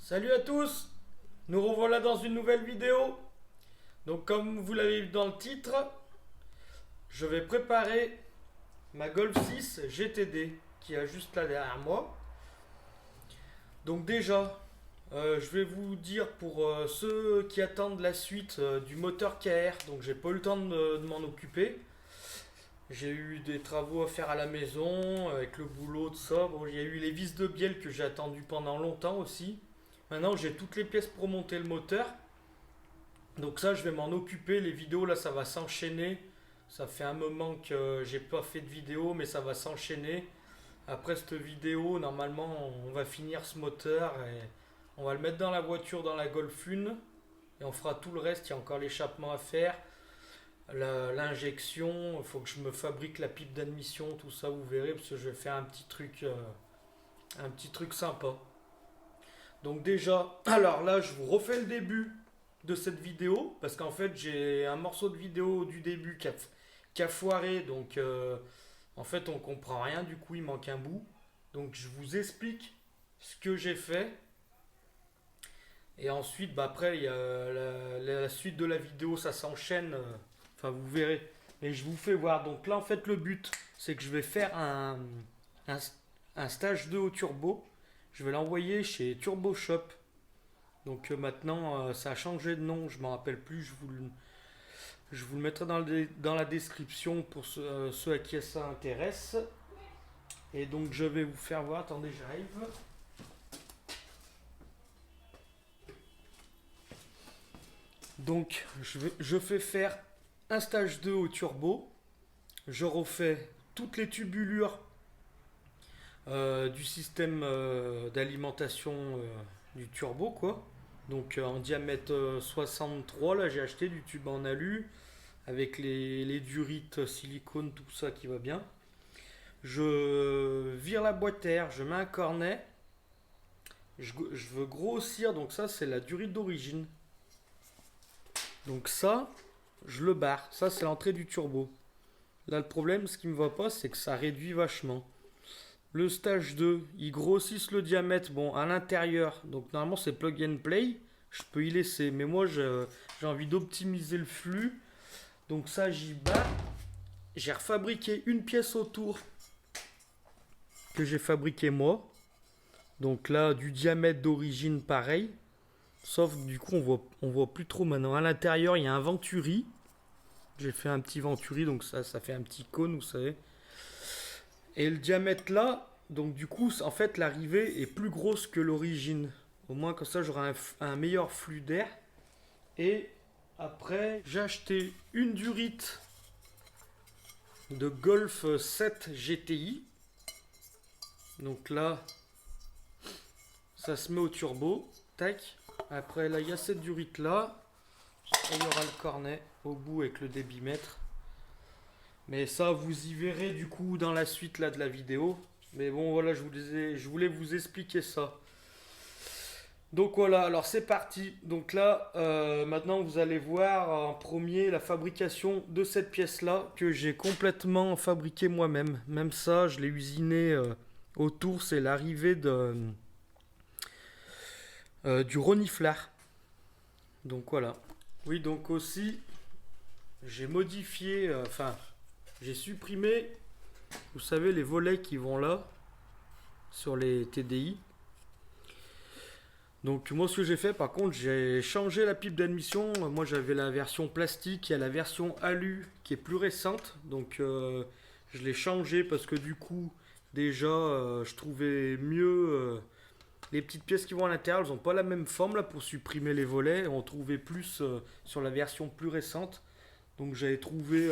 Salut à tous, nous revoilà dans une nouvelle vidéo. Donc comme vous l'avez vu dans le titre, je vais préparer ma Golf 6 GTD qui est juste là derrière moi. Donc déjà, je vais vous dire pour ceux qui attendent la suite du moteur KR, donc j'ai pas eu le temps de m'en occuper. J'ai eu des travaux à faire à la maison, avec le boulot, tout ça. Bon, il y a eu les vis de bielle que j'ai attendu pendant longtemps aussi. Maintenant, j'ai toutes les pièces pour monter le moteur. Donc ça, je vais m'en occuper. Les vidéos, là, ça va s'enchaîner. Ça fait un moment que j'ai pas fait de vidéo, mais ça va s'enchaîner. Après cette vidéo, normalement, on va finir ce moteur et on va le mettre dans la voiture, dans la Golf 1. Et on fera tout le reste. Il y a encore l'échappement à faire, l'injection. Il faut que je me fabrique la pipe d'admission, tout ça, vous verrez, parce que je vais faire un petit truc sympa. Donc déjà, alors là, je vous refais le début de cette vidéo, parce qu'en fait, j'ai un morceau de vidéo du début qui a foiré, donc en fait, on comprend rien, du coup, il manque un bout. Donc je vous explique ce que j'ai fait, et ensuite, bah, après, il y a la suite de la vidéo, ça s'enchaîne, enfin, vous verrez. Et je vous fais voir. Donc là, en fait, le but, c'est que je vais faire un, un stage 2 au turbo. Je vais l'envoyer chez Turbo Shop. Donc maintenant, ça a changé de nom, je ne m'en rappelle plus. Je vous le mettrai dans la description pour ceux à qui ça intéresse. Et donc je vais vous faire voir. Attendez, j'arrive. Donc je fais faire un stage 2 au turbo. Je refais toutes les tubulures du système d'alimentation du turbo, quoi. Donc en diamètre 63, là j'ai acheté du tube en alu avec les durites silicone, tout ça qui va bien. Je vire la boîte air, je mets un cornet. Je veux grossir, donc ça c'est la durite d'origine. Donc ça, je le barre. Ça c'est l'entrée du turbo. Là le problème, ce qui me va pas, c'est que ça réduit vachement. Le stage 2, ils grossissent le diamètre, bon, à l'intérieur. Donc normalement c'est plug and play. Je peux y laisser, mais moi j'ai envie d'optimiser le flux. Donc ça j'y bats. J'ai refabriqué une pièce autour que j'ai fabriqué moi. Donc là du diamètre d'origine pareil. Sauf du coup on voit plus trop maintenant. À l'intérieur il y a un venturi. J'ai fait un petit venturi, donc ça fait un petit cône, vous savez. Et le diamètre là, donc du coup, en fait, l'arrivée est plus grosse que l'origine. Au moins, comme ça, j'aurai un meilleur flux d'air. Et après, j'ai acheté une durite de Golf 7 GTI. Donc là, ça se met au turbo. Tac. Après, là, il y a cette durite là. Et il y aura le cornet au bout avec le débitmètre. Mais ça, vous y verrez du coup dans la suite là de la vidéo. Mais bon, voilà, je voulais vous expliquer ça. Donc voilà, alors c'est parti. Donc là, maintenant vous allez voir en premier la fabrication de cette pièce-là que j'ai complètement fabriquée moi-même. Même ça, je l'ai usiné autour. C'est l'arrivée du reniflard. Donc voilà. Oui, donc aussi, j'ai modifié, enfin, j'ai supprimé, vous savez, les volets qui vont là, sur les TDI. Donc moi ce que j'ai fait par contre, j'ai changé la pipe d'admission. Moi j'avais la version plastique, il y a la version alu qui est plus récente. Donc je l'ai changé parce que du coup déjà je trouvais mieux les petites pièces qui vont à l'intérieur, elles n'ont pas la même forme là pour supprimer les volets. On trouvait plus sur la version plus récente. Donc j'avais trouvé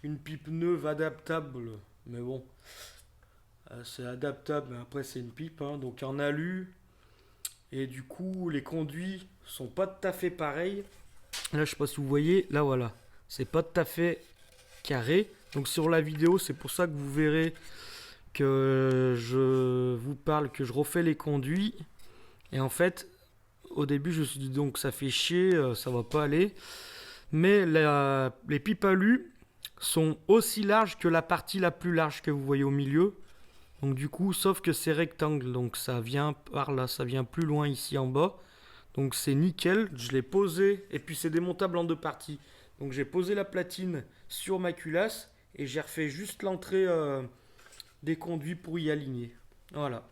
une pipe neuve adaptable. Mais bon, c'est adaptable, mais après c'est une pipe, hein, donc en alu. Et du coup, les conduits sont pas tout à fait pareils. Là, je sais pas si vous voyez, là voilà, c'est pas tout à fait carré. Donc sur la vidéo, c'est pour ça que vous verrez que je vous parle, que je refais les conduits. Et en fait, au début, je me suis dit donc ça fait chier, ça va pas aller. Mais les pipes alu sont aussi larges que la partie la plus large que vous voyez au milieu. Donc du coup, sauf que c'est rectangle, donc ça vient par là, ça vient plus loin ici en bas. Donc c'est nickel, je l'ai posé, et puis c'est démontable en deux parties. Donc j'ai posé la platine sur ma culasse, et j'ai refait juste l'entrée des conduits pour y aligner. Voilà.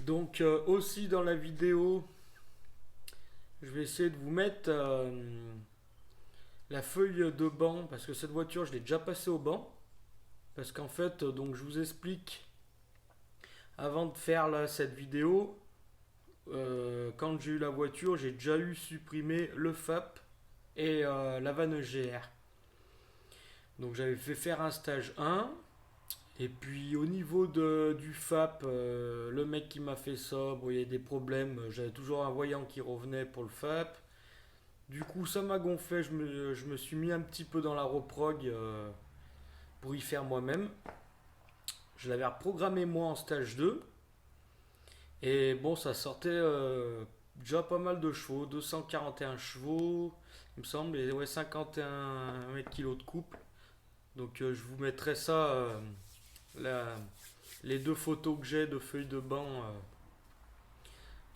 Donc aussi dans la vidéo, je vais essayer de vous mettre la feuille de banc, parce que cette voiture, je l'ai déjà passée au banc. Parce qu'en fait, donc je vous explique, avant de faire là, cette vidéo, quand j'ai eu la voiture, j'ai déjà eu supprimé le FAP et la vanne GR. Donc j'avais fait faire un stage 1. Et puis au niveau du FAP, le mec qui m'a fait ça, bon, il y avait des problèmes. J'avais toujours un voyant qui revenait pour le FAP. Du coup, ça m'a gonflé. Je me suis mis un petit peu dans la reprog pour y faire moi-même. Je l'avais reprogrammé moi en stage 2. Et bon, ça sortait déjà pas mal de chevaux. 241 chevaux, il me semble. Et ouais, 51 kg de couple. Donc je vous mettrai ça, les deux photos que j'ai de feuilles de banc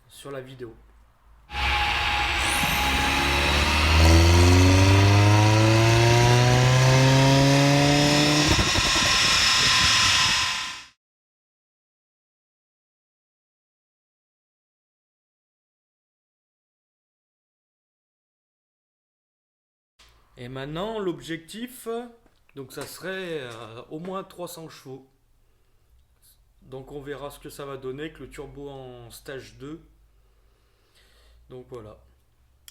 sur la vidéo. Et maintenant, l'objectif, donc ça serait au moins 300 chevaux. Donc on verra ce que ça va donner avec le turbo en stage 2. Donc voilà.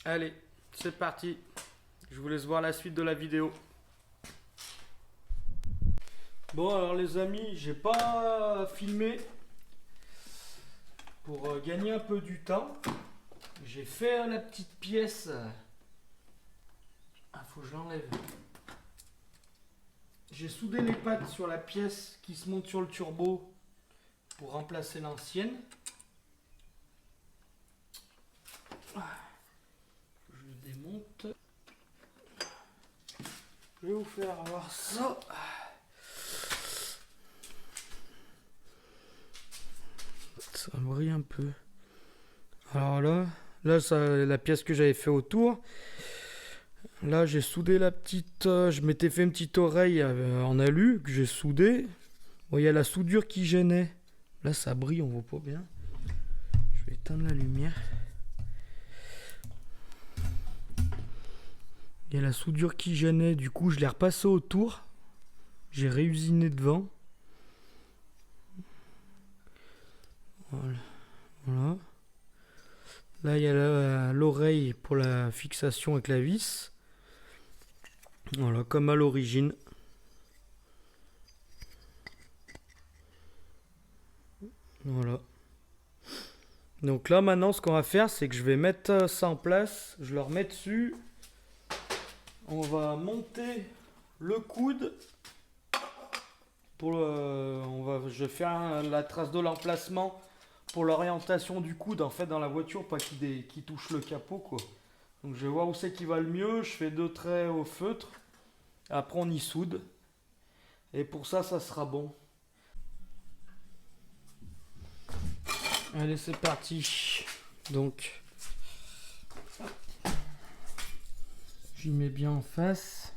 Allez, c'est parti. Je vous laisse voir la suite de la vidéo. Bon alors les amis, j'ai pas filmé pour gagner un peu du temps. J'ai fait la petite pièce. Ah, faut que je l'enlève. J'ai soudé les pattes sur la pièce qui se monte sur le turbo pour remplacer l'ancienne. Je le démonte. Je vais vous faire voir ça. Ça brille un peu. Alors là ça, la pièce que j'avais fait autour. Là j'ai soudé la petite. Je m'étais fait une petite oreille en alu que j'ai soudé. Bon, il y a la soudure qui gênait. Là ça brille, on voit pas bien. Je vais éteindre la lumière. Il y a la soudure qui gênait, du coup je l'ai repassé autour. J'ai réusiné devant. Voilà. Là il y a l'oreille pour la fixation avec la vis. Voilà, comme à l'origine. Voilà. Donc là maintenant ce qu'on va faire, c'est que je vais mettre ça en place. Je le remets dessus. On va monter le coude. Je vais faire la trace de l'emplacement pour l'orientation du coude en fait dans la voiture, pas qu'il touche le capot quoi. Donc je vais voir où c'est qui va le mieux. Je fais 2 traits au feutre. Après on y soude. Et pour ça, ça sera bon. Allez, c'est parti. Donc, j'y mets bien en face.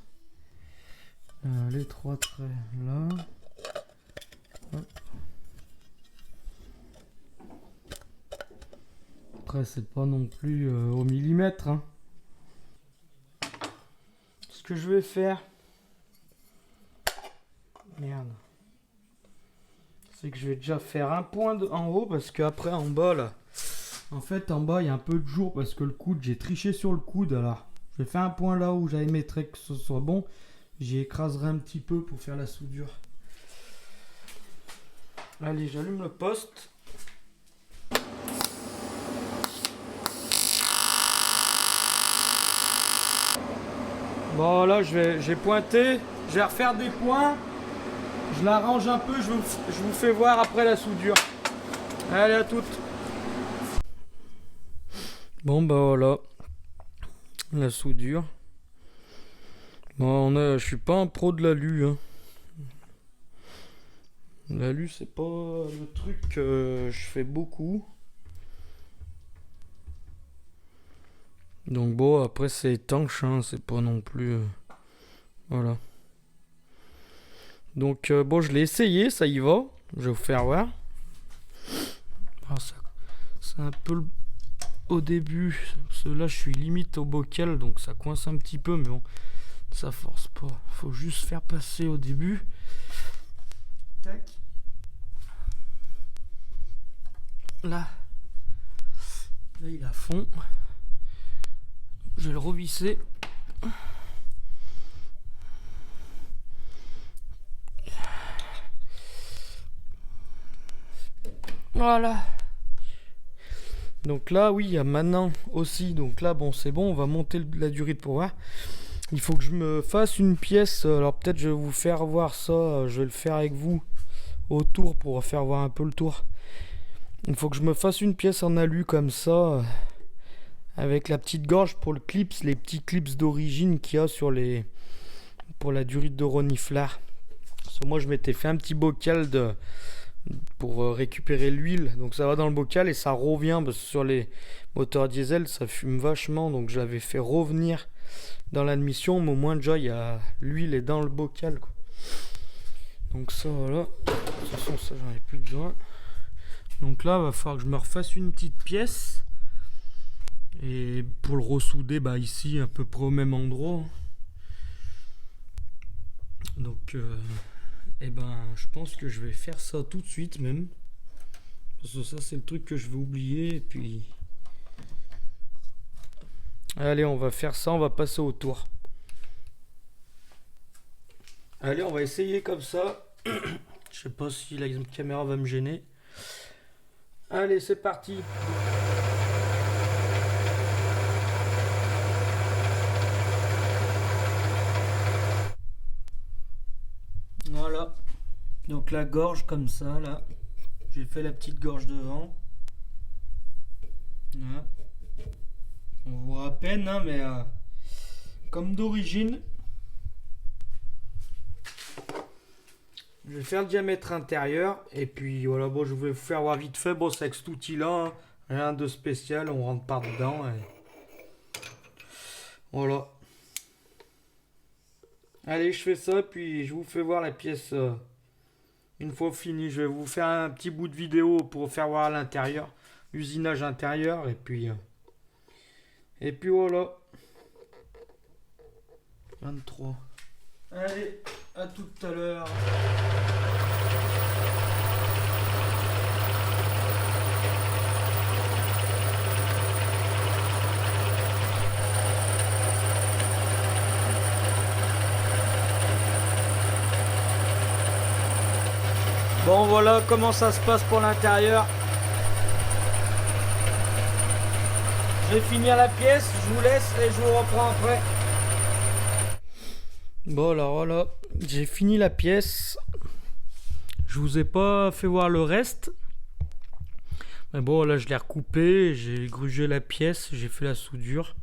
Les 3 traits là. Hop. Après, c'est pas non plus au millimètre. Hein. Ce que je vais faire, merde, c'est que je vais déjà faire un point en haut parce qu'après en bas là, en fait en bas il y a un peu de jour parce que le coude, j'ai triché sur le coude. Alors je vais faire un point là où j'avais mes traits que ce soit bon. J'y écraserai un petit peu pour faire la soudure. Allez, j'allume le poste. Bon là j'ai pointé, je vais refaire des points, je l'arrange un peu, je vous fais voir après la soudure. Allez, à toutes. Bon bah voilà, la soudure. Bon je suis pas un pro de l'alu hein. L'alu, c'est pas le truc que je fais beaucoup. Donc bon, après c'est étanche, hein, c'est pas non plus... voilà. Donc bon, je l'ai essayé, ça y va. Je vais vous faire voir. Ah, c'est un peu au début, parce que là je suis limite au bocal, donc ça coince un petit peu, mais bon, ça force pas. Faut juste faire passer au début. Tac. Là il a fond. Je vais le revisser. Voilà. Donc là, oui, il y a maintenant aussi. Donc là, bon, c'est bon, on va monter la durée de pourvoir. Il faut que je me fasse une pièce. Alors peut-être je vais vous faire voir ça. Je vais le faire avec vous autour pour faire voir un peu le tour. Il faut que je me fasse une pièce en alu comme ça. Avec la petite gorge pour le clips. Les petits clips d'origine qu'il y a sur les... pour la durite de reniflard. Parce que moi, je m'étais fait un petit bocal pour récupérer l'huile, donc ça va dans le bocal et ça revient parce que sur les moteurs diesel ça fume vachement, donc je l'avais fait revenir dans l'admission, mais au moins déjà il y a l'huile est dans le bocal quoi. Donc ça voilà, de toute façon ça j'en ai plus besoin. Donc là il va falloir que je me refasse une petite pièce et pour le ressouder ici à peu près au même endroit. Donc je pense que je vais faire ça tout de suite même. Parce que ça c'est le truc que je vais oublier. Et puis... allez, on va faire ça, on va passer au tour. Allez, on va essayer comme ça. Je sais pas si la caméra va me gêner. Allez, c'est parti. Voilà. Donc la gorge comme ça là. J'ai fait la petite gorge devant. Voilà. On voit à peine hein, mais comme d'origine. Je vais faire le diamètre intérieur et puis voilà, bon je vais vous faire voir vite fait. Bon c'est avec cet outil là, hein, rien de spécial, on rentre par dedans et... voilà. Allez, je fais ça puis je vous fais voir la pièce une fois fini. Je vais vous faire un petit bout de vidéo pour faire voir à l'intérieur, l'usinage intérieur et puis voilà. 23. Allez, à tout à l'heure. Bon voilà comment ça se passe pour l'intérieur. Je vais finir la pièce, je vous laisse et je vous reprends après. Bon alors voilà, j'ai fini la pièce. Je vous ai pas fait voir le reste. Mais bon là je l'ai recoupé, j'ai grugé la pièce, j'ai fait la soudure.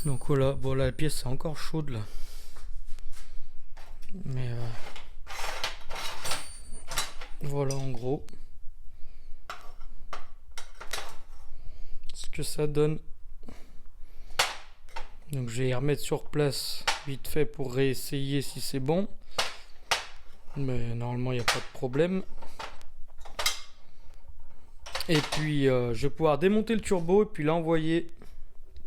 Donc voilà, bon là, la pièce est encore chaude là. Mais voilà en gros ce que ça donne. Donc je vais y remettre sur place vite fait pour réessayer si c'est bon. Mais normalement il n'y a pas de problème. Et puis je vais pouvoir démonter le turbo et puis l'envoyer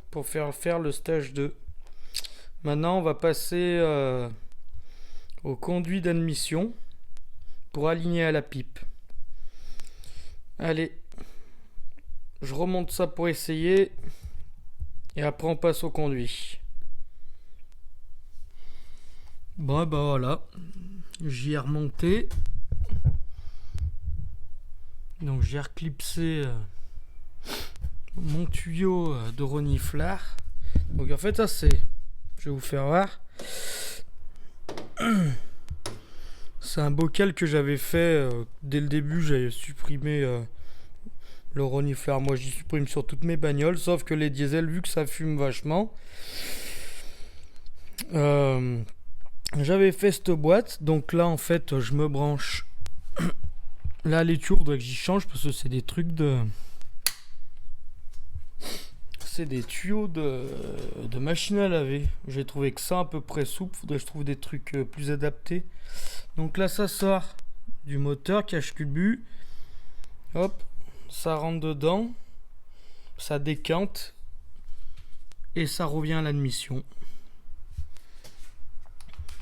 pour faire le stage 2. Maintenant on va passer au conduit d'admission pour aligner à la pipe. Allez, je remonte ça pour essayer et après on passe au conduit. Bon voilà, j'y ai remonté. Donc j'ai reclipsé mon tuyau de reniflard. Donc en fait ça c'est, je vais vous faire voir. C'est un bocal que j'avais fait dès le début. J'avais supprimé le reniflard. Moi j'y supprime sur toutes mes bagnoles, sauf que les diesels, vu que ça fume vachement, j'avais fait cette boîte. Donc là en fait je me branche Là les tuyaux faudrait que j'y change parce que c'est des trucs de... C'est des tuyaux de machine à laver. J'ai trouvé que ça à peu près souple. Faudrait que je trouve des trucs plus adaptés. Donc là ça sort du moteur cache culbu. Hop, ça rentre dedans. Ça décante. Et ça revient à l'admission.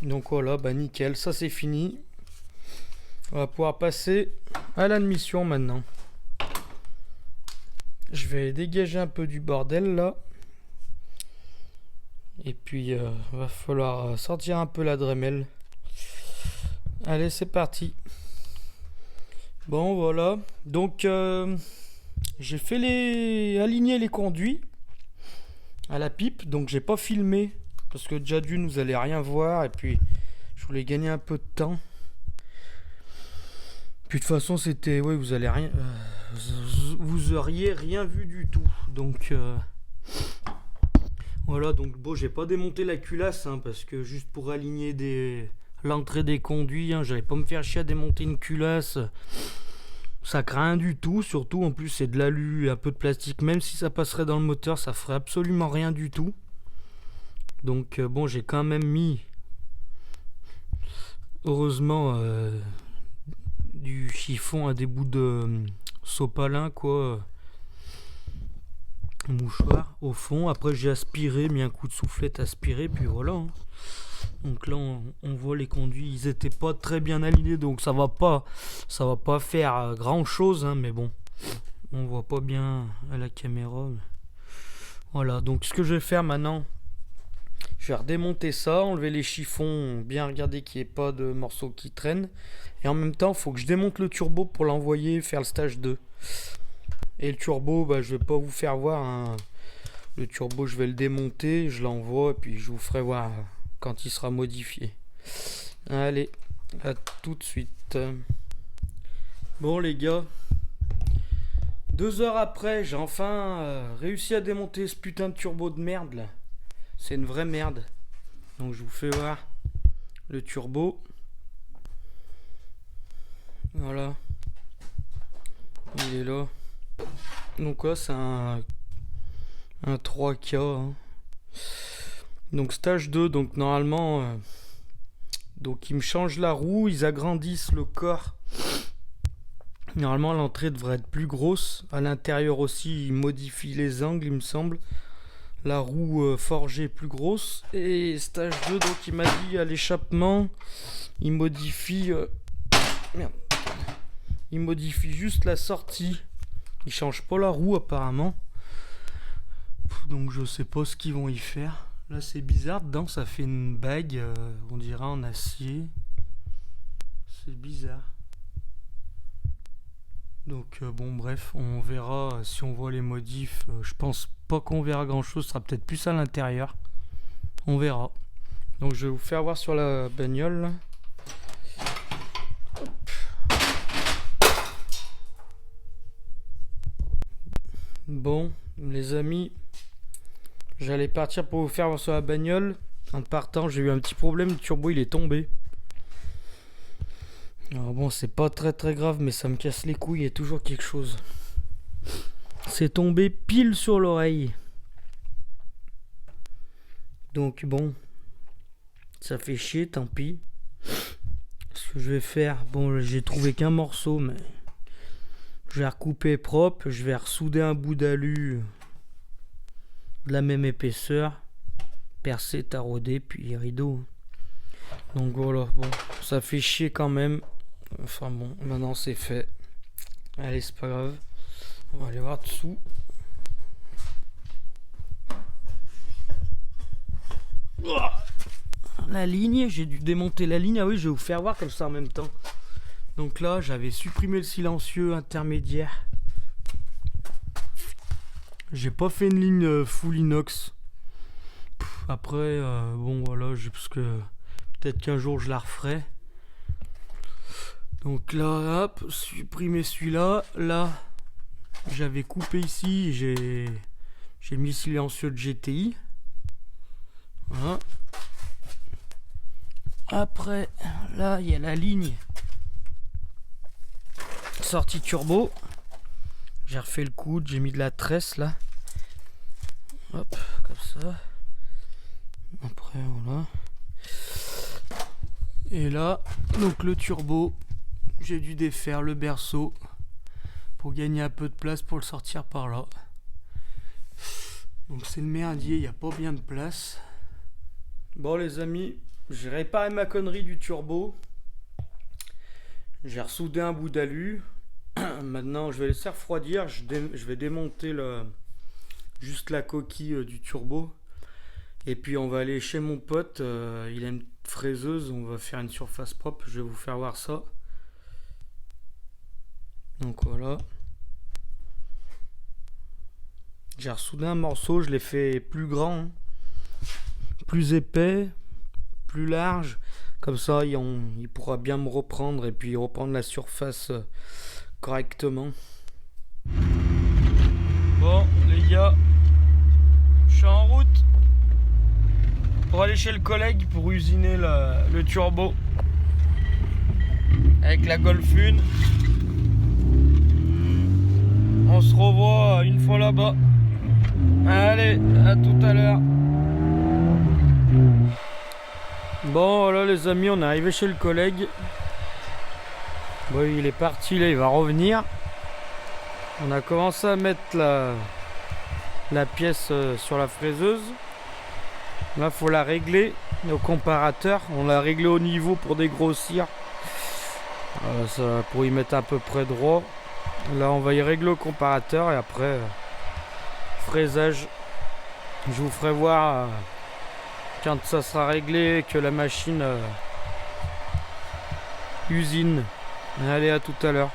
Donc voilà, bah nickel, ça c'est fini. On va pouvoir passer à l'admission maintenant. Je vais dégager un peu du bordel là. Et puis va falloir sortir un peu la Dremel. Allez, c'est parti. Bon voilà. Donc j'ai fait aligner les conduits à la pipe. Donc j'ai pas filmé. Parce que déjà d'une vous allez rien voir. Et puis je voulais gagner un peu de temps. Puis de toute façon c'était... Oui, vous allez rien... vous auriez rien vu du tout. Donc voilà, donc bon, j'ai pas démonté la culasse hein, parce que juste pour aligner l'entrée des conduits, hein, j'allais pas me faire chier à démonter une culasse. Ça craint du tout, surtout en plus c'est de l'alu et un peu de plastique. Même si ça passerait dans le moteur, ça ferait absolument rien du tout. Donc bon, j'ai quand même mis, heureusement, du chiffon à des bouts de sopalin quoi, mouchoir au fond. Après j'ai aspiré, mis un coup de soufflette aspiré, puis voilà hein. Donc là on voit les conduits, ils étaient pas très bien alignés, donc ça va pas faire grand chose hein, mais bon, on voit pas bien à la caméra. Voilà, donc ce que je vais faire maintenant, je vais redémonter ça, enlever les chiffons, bien regarder qu'il n'y ait pas de morceaux qui traînent. Et en même temps, il faut que je démonte le turbo pour l'envoyer faire le stage 2. Et le turbo, bah, je vais pas vous faire voir. Hein. Le turbo, je vais le démonter, je l'envoie, et puis je vous ferai voir quand il sera modifié. Allez, à tout de suite. Bon les gars, 2 heures après, j'ai enfin réussi à démonter ce putain de turbo de merde là. C'est une vraie merde. Donc je vous fais voir le turbo. Voilà. Il est là. Donc ouais, c'est un 3K. Hein. Donc stage 2, donc normalement... donc ils me changent la roue, ils agrandissent le corps. Normalement l'entrée devrait être plus grosse. À l'intérieur aussi, ils modifient les angles, il me semble. La roue forgée plus grosse. Et stage 2, donc il m'a dit à l'échappement, il modifie... merde. Il modifie juste la sortie. Il change pas la roue apparemment. Donc je sais pas ce qu'ils vont y faire. Là c'est bizarre, dedans ça fait une bague, on dirait en acier. C'est bizarre. Donc bon bref, on verra si on voit les modifs. Je pense pas qu'on verra grand chose, ce sera peut-être plus à l'intérieur. On verra. Donc je vais vous faire voir sur la bagnole là. Bon les amis, j'allais partir pour vous faire voir sur la bagnole. En partant j'ai eu un petit problème, le turbo il est tombé. Alors bon, c'est pas très très grave, mais ça me casse les couilles, il y a toujours quelque chose. C'est tombé pile sur l'oreille. Donc bon, ça fait chier, tant pis. Ce que je vais faire, bon, j'ai trouvé qu'un morceau, mais je vais recouper propre, je vais ressouder un bout d'alu de la même épaisseur, percer, tarauder, puis rideau. Donc voilà, bon, ça fait chier quand même. Enfin bon, maintenant c'est fait. Allez, c'est pas grave. On va aller voir dessous. La ligne, j'ai dû démonter la ligne. Ah oui, je vais vous faire voir comme ça en même temps. Donc là, j'avais supprimé le silencieux intermédiaire. J'ai pas fait une ligne full inox. Après, bon voilà, parce que peut-être qu'un jour je la referai. Donc là, hop, supprimer celui-là. Là, j'avais coupé ici, j'ai mis le silencieux de GTI. Voilà. Après, là, il y a la ligne sortie turbo. J'ai refait le coude, j'ai mis de la tresse là. Hop, comme ça. Après voilà. Et là, donc le turbo, j'ai dû défaire le berceau pour gagner un peu de place pour le sortir par là. Donc c'est le merdier, il n'y a pas bien de place. Bon les amis, j'ai réparé ma connerie du turbo. J'ai ressoudé un bout d'alu. Maintenant je vais laisser refroidir. Je vais démonter juste la coquille du turbo. Et puis on va aller chez mon pote. Il a une fraiseuse. On va faire une surface propre. Je vais vous faire voir ça. Donc voilà. J'ai ressoudé un morceau. Je l'ai fait plus grand, plus épais, plus large. Comme ça il pourra bien me reprendre. Et puis reprendre la surface correctement. Bon les gars, je suis en route pour aller chez le collègue pour usiner le turbo avec la Golf 1. On se revoit une fois là-bas. Allez, à tout à l'heure. Bon voilà les amis, on est arrivé chez le collègue. Bon, il est parti là, il va revenir. On a commencé à mettre la pièce sur la fraiseuse. Là faut la régler au comparateur. On l'a réglé au niveau pour dégrossir, pour y mettre à peu près droit. Là on va y régler au comparateur et après fraisage. Je vous ferai voir quand ça sera réglé, que la machine usine. Allez, à tout à l'heure.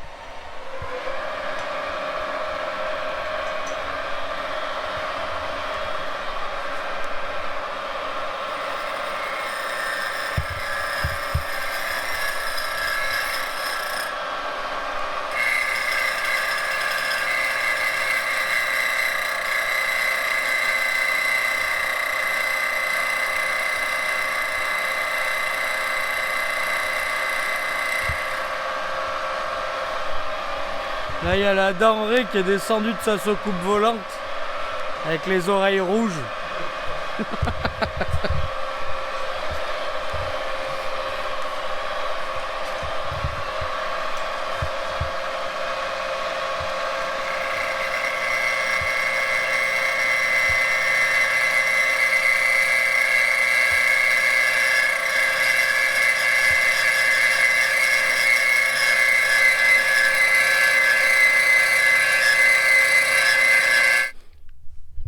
Là il y a la denrée qui est descendue de sa soucoupe volante avec les oreilles rouges.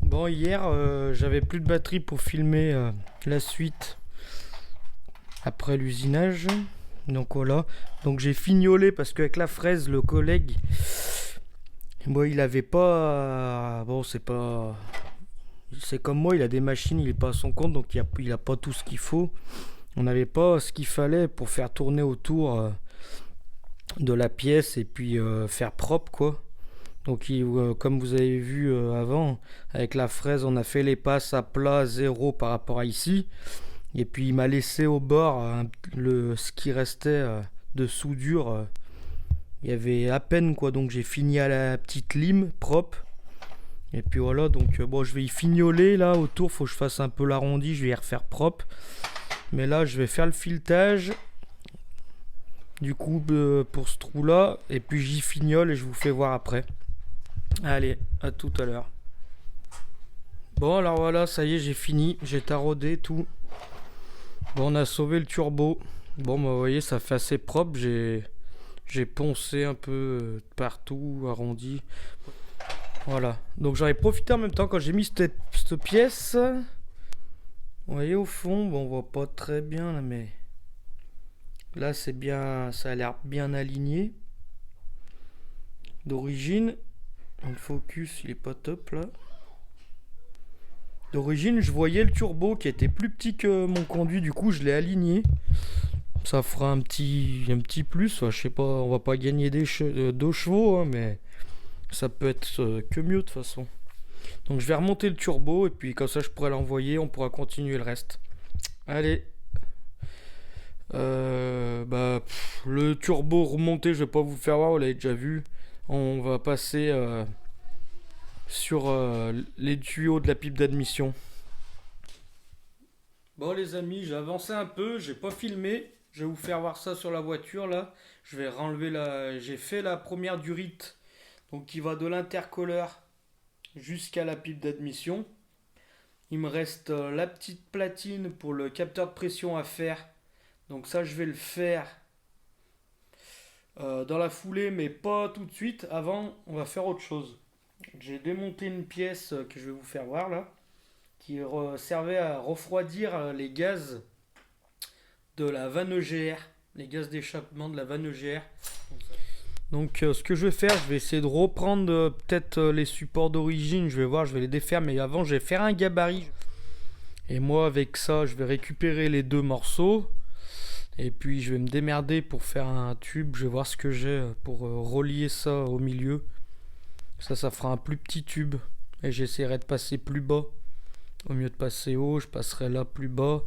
Bon, hier j'avais plus de batterie pour filmer la suite après l'usinage. Donc voilà. Donc j'ai fignolé parce qu'avec la fraise, le collègue, bon, il avait pas. Bon, c'est pas. C'est comme moi, il a des machines, il est pas à son compte, donc il a pas tout ce qu'il faut. On n'avait pas ce qu'il fallait pour faire tourner autour de la pièce et puis faire propre quoi. Donc comme vous avez vu avant, avec la fraise on a fait les passes à plat zéro par rapport à ici. Et puis il m'a laissé au bord ce qui restait de soudure. Il y avait à peine quoi, donc j'ai fini à la petite lime propre. Et puis voilà, donc bon, je vais y fignoler là autour, faut que je fasse un peu l'arrondi, je vais y refaire propre. Mais là je vais faire le filetage du coup pour ce trou là, et puis j'y fignole et je vous fais voir après. Allez, à tout à l'heure. Bon alors voilà, ça y est, j'ai fini, j'ai taraudé tout. Bon, on a sauvé le turbo. Bon bah vous voyez, ça fait assez propre, j'ai poncé un peu partout, arrondi. Voilà, donc j'en ai profité en même temps quand j'ai mis cette pièce. Vous voyez au fond, bon on voit pas très bien là, mais là c'est bien, ça a l'air bien aligné. D'origine, le focus il est pas top là. D'origine je voyais le turbo qui était plus petit que mon conduit, du coup je l'ai aligné. Ça fera un petit plus, je sais pas, on va pas gagner 2 chevaux hein, mais ça peut être que mieux de toute façon. Donc je vais remonter le turbo et puis comme ça je pourrai l'envoyer, on pourra continuer le reste. Allez, Le turbo remonté, je vais pas vous le faire voir, vous l'avez déjà vu. On va passer sur les tuyaux de la pipe d'admission. Bon les amis, j'ai avancé un peu, j'ai pas filmé. Je vais vous faire voir ça sur la voiture là. Je vais renlever la. J'ai fait la première durite, donc qui va de l'intercooleur jusqu'à la pipe d'admission. Il me reste la petite platine pour le capteur de pression à faire. Donc ça je vais le faire dans la foulée, mais pas tout de suite. Avant, on va faire autre chose. J'ai démonté une pièce que je vais vous faire voir là, qui servait à refroidir les gaz de la vanne EGR, les gaz d'échappement de la vanne EGR. Donc ce que je vais faire, je vais essayer de reprendre peut-être les supports d'origine, je vais voir, je vais les défaire, mais avant je vais faire un gabarit. Et moi avec ça, je vais récupérer les deux morceaux. Et puis je vais me démerder pour faire un tube, je vais voir ce que j'ai pour relier ça au milieu. Ça fera un plus petit tube. Et j'essaierai de passer plus bas. Au mieux de passer haut, je passerai là plus bas.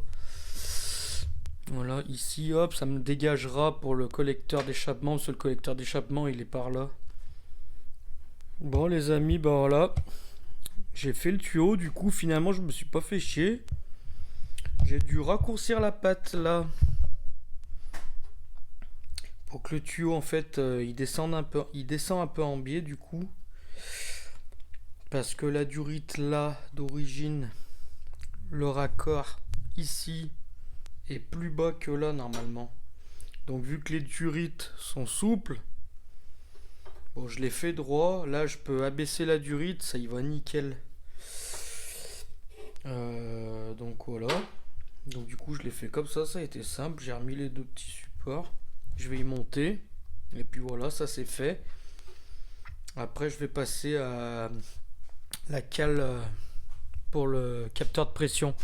Voilà, ici, hop, ça me dégagera pour le collecteur d'échappement. Parce que le collecteur d'échappement, il est par là. Bon, les amis, bah voilà. J'ai fait le tuyau, du coup, finalement, je me suis pas fait chier. J'ai dû raccourcir la patte là. Pour que le tuyau, en fait, il descend un peu en biais, du coup. Parce que la durite là, d'origine, le raccord ici est plus bas que là normalement. Donc vu que les durites sont souples, bon je l'ai fait droit, là je peux abaisser la durite, ça y va nickel. Donc voilà. Donc du coup je l'ai fait comme ça a été simple, j'ai remis les deux petits supports, je vais y monter, et puis voilà, ça c'est fait. Après je vais passer à la cale pour le capteur de pression.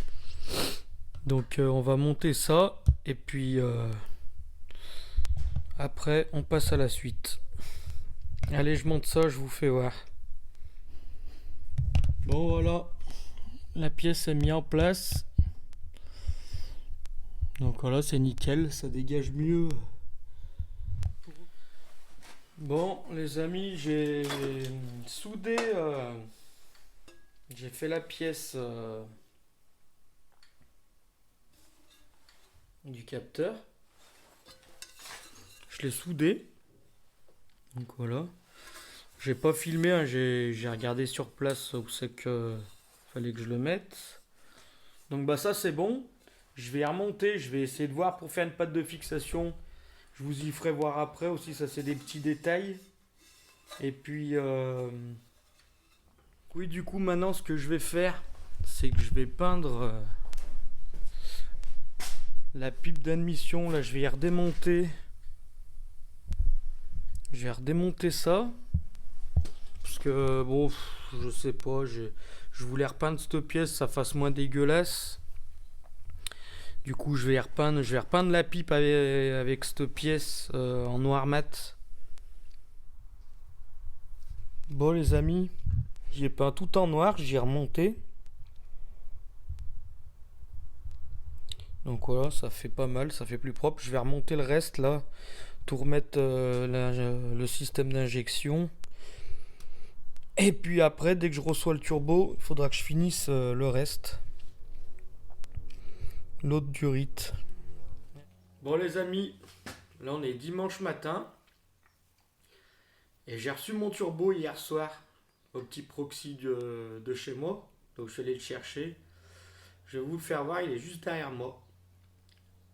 Donc on va monter ça et puis après on passe à la suite. Allez, je monte ça, je vous fais voir. Bon voilà, la pièce est mise en place. Donc voilà, c'est nickel, ça dégage mieux. Bon les amis, j'ai soudé, j'ai fait la pièce du capteur. Je l'ai soudé. Donc voilà. J'ai pas filmé, hein, j'ai regardé sur place où c'est que fallait que je le mette. Donc bah ça c'est bon. Je vais y remonter, je vais essayer de voir pour faire une patte de fixation. Je vous y ferai voir après aussi, ça c'est des petits détails. Et puis oui, du coup maintenant ce que je vais faire, c'est que je vais peindre la pipe d'admission. Là je vais y redémonter. Je vais redémonter ça. Parce que bon, je sais pas, je voulais repeindre cette pièce, ça fasse moins dégueulasse. Du coup je vais repeindre la pipe avec cette pièce en noir mat. Bon les amis, j'ai peint tout en noir, j'ai remonté. Donc voilà, ça fait pas mal, ça fait plus propre. Je vais remonter le reste là, tout remettre le système d'injection. Et puis après, dès que je reçois le turbo, il faudra que je finisse le reste. L'autre durite. Bon les amis, là on est dimanche matin. Et j'ai reçu mon turbo hier soir au petit proxy de chez moi. Donc je suis allé le chercher. Je vais vous le faire voir, il est juste derrière moi.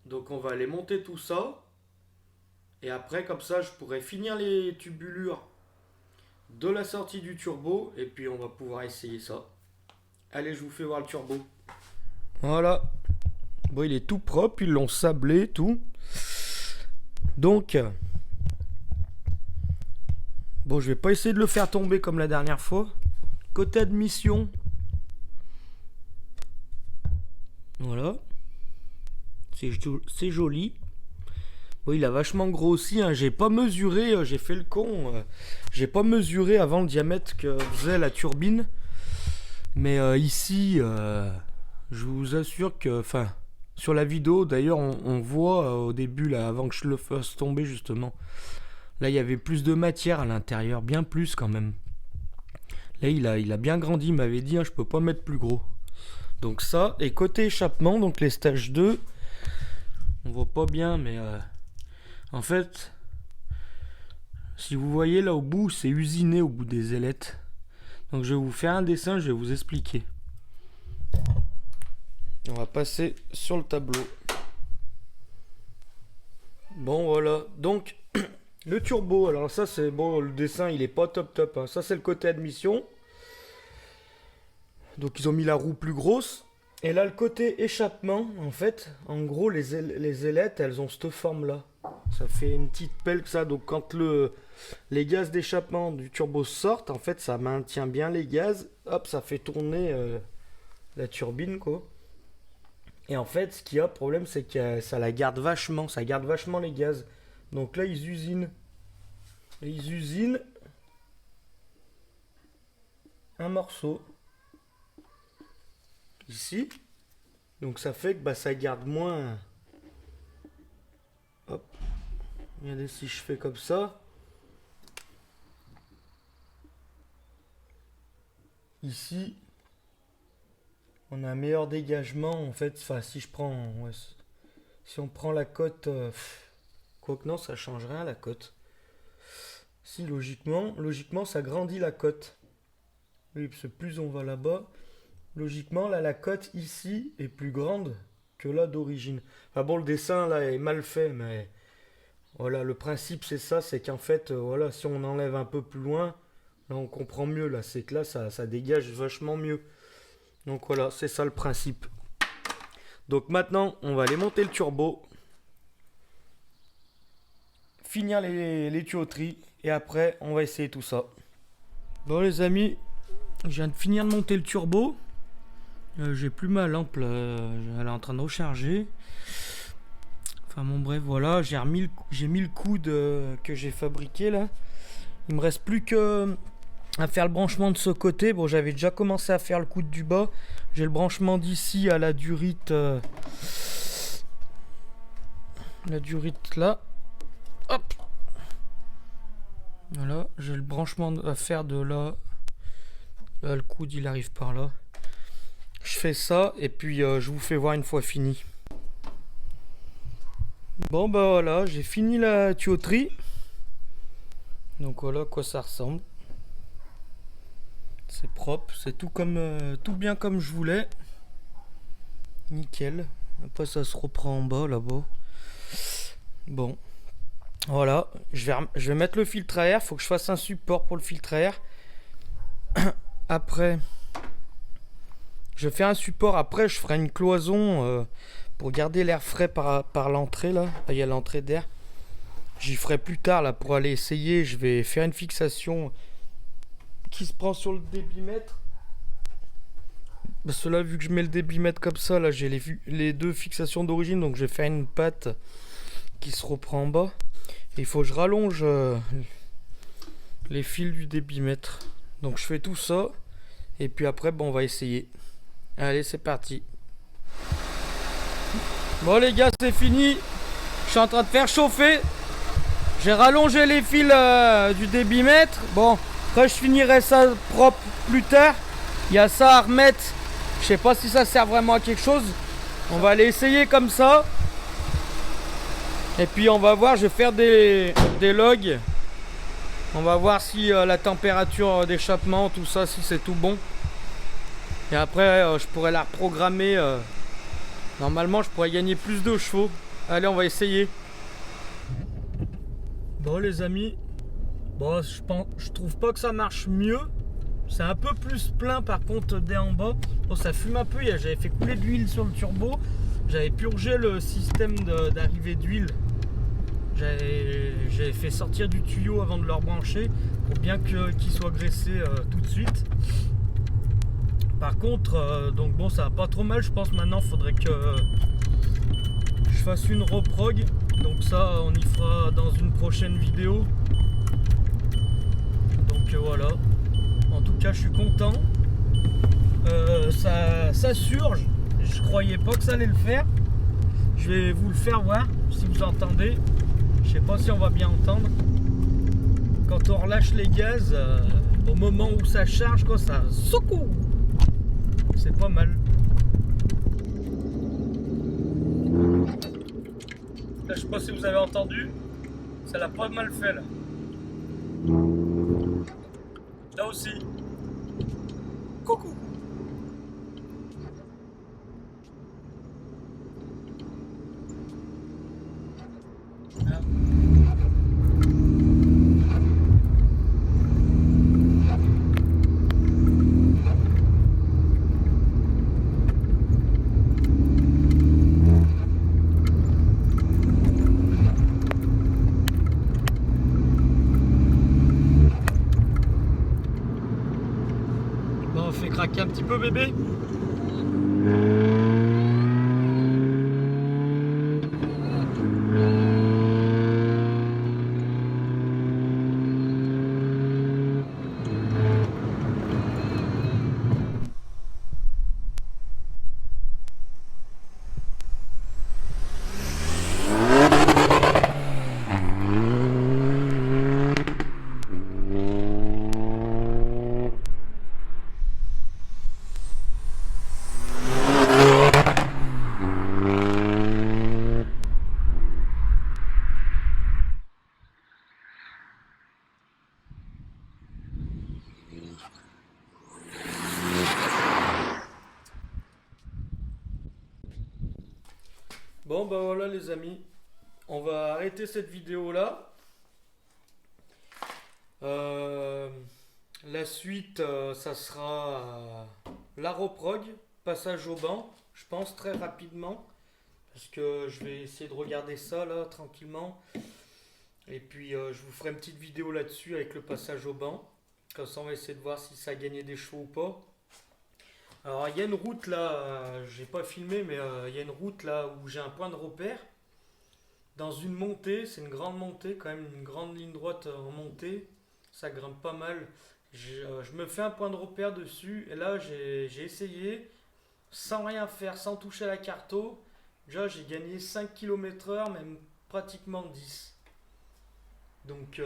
Donc on va aller monter tout ça. Et après comme ça je pourrai finir les tubulures de la sortie du turbo. Et puis on va pouvoir essayer ça. Allez, je vous fais voir le turbo. Voilà. Bon, il est tout propre, ils l'ont sablé, tout. Donc, bon, je vais pas essayer de le faire tomber comme la dernière fois. Côté admission. Voilà. C'est joli. Bon, il a vachement grossi, hein. J'ai pas mesuré, j'ai fait le con. J'ai pas mesuré avant le diamètre que faisait la turbine. Mais ici, je vous assure que, enfin, Sur la vidéo, d'ailleurs, on voit au début, là, avant que je le fasse tomber, justement. Là, il y avait plus de matière à l'intérieur, bien plus quand même. Là, il a bien grandi, il m'avait dit, hein, je peux pas mettre plus gros. Donc ça, et côté échappement, donc les stages 2, on voit pas bien, mais en fait, si vous voyez là au bout, c'est usiné au bout des ailettes. Donc je vais vous faire un dessin, je vais vous expliquer. On va passer sur le tableau. Bon voilà, donc le turbo, alors ça c'est bon, le dessin il est pas top hein. Ça c'est le côté admission. Donc ils ont mis la roue plus grosse. Et là le côté échappement, en fait, en gros les ailettes elles ont cette forme là. Ça fait une petite pelle que ça, donc quand les gaz d'échappement du turbo sortent, en fait ça maintient bien les gaz. Hop, ça fait tourner la turbine quoi. Et en fait, ce qu'il y a, le problème, c'est que ça la garde vachement. Ça garde vachement les gaz. Donc là, ils usinent. Et ils usinent un morceau. Ici. Donc ça fait que bah, ça garde moins. Hop. Regardez si je fais comme ça. Ici. On a un meilleur dégagement en fait. Enfin, si je prends, ouais, si on prend la cote, quoique non, ça change rien la cote. Si logiquement, ça grandit la cote. Oui, parce que plus on va là-bas, logiquement là la cote ici est plus grande que là d'origine. Enfin bon, le dessin là est mal fait, mais voilà, le principe c'est ça, c'est qu'en fait, voilà, si on enlève un peu plus loin, là on comprend mieux. Là, c'est que là ça dégage vachement mieux. Donc voilà, c'est ça le principe. Donc maintenant, on va aller monter le turbo. Finir les tuyauteries. Et après, on va essayer tout ça. Bon les amis, je viens de finir de monter le turbo. J'ai plus ma lampe là. Elle est en train de recharger. Enfin bon bref, voilà. J'ai mis le coude que j'ai fabriqué là. Il me reste plus que à faire le branchement de ce côté. Bon, j'avais déjà commencé à faire le coude du bas. J'ai le branchement d'ici à la durite. La durite là. Hop. Voilà, j'ai le branchement à faire de là. Là, le coude il arrive par là. Je fais ça et puis je vous fais voir une fois fini. Bon bah voilà, j'ai fini la tuyauterie. Donc voilà à quoi ça ressemble. C'est propre, c'est tout bien comme je voulais. Nickel. Après ça se reprend en bas là-bas. Bon. Voilà. Je vais mettre le filtre à air. Faut que je fasse un support pour le filtre à air. Après, je fais un support. Après, je ferai une cloison pour garder l'air frais par l'entrée là. Il y a l'entrée d'air. J'y ferai plus tard là pour aller essayer. Je vais faire une fixation qui se prend sur le débitmètre. Parce que là, vu que je mets le débitmètre comme ça, là j'ai les deux fixations d'origine, donc je vais faire une patte qui se reprend en bas. Il faut que je rallonge les fils du débitmètre. Donc je fais tout ça et puis après bon, on va essayer. Allez, c'est parti. Bon les gars, c'est fini. Je suis en train de faire chauffer. J'ai rallongé les fils du débitmètre. Bon, après je finirai ça propre plus tard. Il y a ça à remettre. Je sais pas si ça sert vraiment à quelque chose. On va aller essayer comme ça. Et puis on va voir, je vais faire des logs. On va voir si la température d'échappement, tout ça, si c'est tout bon. Et après je pourrais la reprogrammer. Normalement je pourrais gagner plus de chevaux. Allez, on va essayer. Bon les amis, bon, je trouve pas que ça marche mieux. C'est un peu plus plein par contre dès en bas. Bon, ça fume un peu, j'avais fait couler de l'huile sur le turbo. J'avais purgé le système d'arrivée d'huile. J'avais fait sortir du tuyau avant de le rebrancher pour bien qu'il soit graissé tout de suite. Par contre, donc bon, ça va pas trop mal. Je pense maintenant il faudrait que je fasse une reprog. Donc ça, on y fera dans une prochaine vidéo. Donc voilà. En tout cas, je suis content. Ça surge. Je croyais pas que ça allait le faire. je vais vous le faire voir si vous entendez. Je sais pas si on va bien entendre. Quand on relâche les gaz, au moment où ça charge, quoi, ça secoue. C'est pas mal. Là, je sais pas si vous avez entendu. Ça l'a pas mal fait là. Là aussi. Coucou. Là. Bon, on fait craquer un petit peu bébé. Bon bah voilà les amis, on va arrêter cette vidéo là. La suite ça sera la reprog, passage au banc, je pense très rapidement. Parce que je vais essayer de regarder ça là tranquillement. Et puis je vous ferai une petite vidéo là-dessus avec le passage au banc. Comme ça on va essayer de voir si ça a gagné des chevaux ou pas. Alors il y a une route là, j'ai pas filmé mais il y a une route là où j'ai un point de repère. Dans une montée, c'est une grande montée quand même, une grande ligne droite en montée. Ça grimpe pas mal. Je me fais un point de repère dessus et là j'ai essayé sans rien faire, sans toucher à la carto. Déjà j'ai gagné 5 km/h, même pratiquement 10. Donc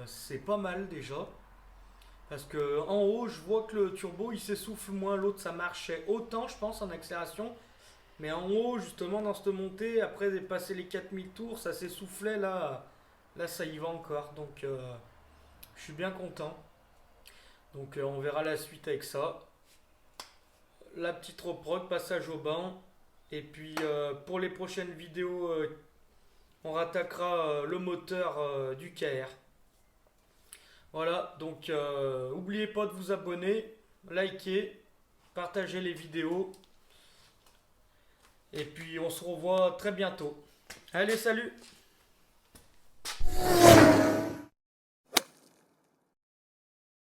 c'est pas mal déjà. Parce que en haut, je vois que le turbo il s'essouffle moins, l'autre ça marchait autant, je pense, en accélération. Mais en haut, justement, dans cette montée, après passer les 4000 tours, ça s'essoufflait là. Là, ça y va encore. Donc je suis bien content. Donc on verra la suite avec ça. La petite reprog, passage au banc. Et puis pour les prochaines vidéos, on rattaquera le moteur du KR. Voilà, donc n'oubliez pas de vous abonner, liker, partager les vidéos. Et puis on se revoit très bientôt. Allez, salut!